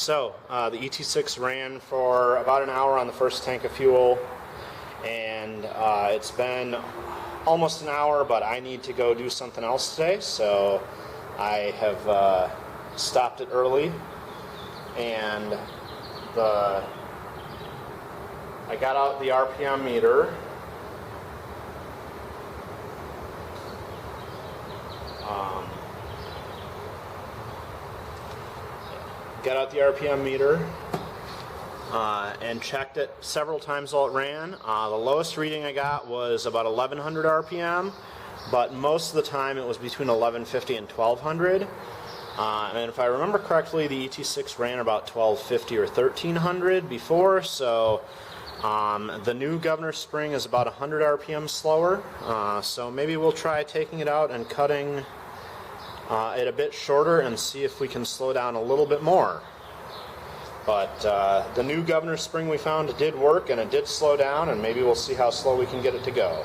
So the ET6 ran for about an hour on the first tank of fuel, and it's been almost an hour, but I need to go do something else today, so I have stopped it early, and I got out the RPM meter. Got out the RPM meter and checked it several times while it ran. The lowest reading I got was about 1100 RPM, but most of the time it was between 1150 and 1200. And if I remember correctly, the ET6 ran about 1250 or 1300 before, so the new governor spring is about 100 RPM slower, so maybe we'll try taking it out and cutting it a bit shorter and see if we can slow down a little bit more. But the new governor spring we found did work, and it did slow down, and maybe we'll see how slow we can get it to go.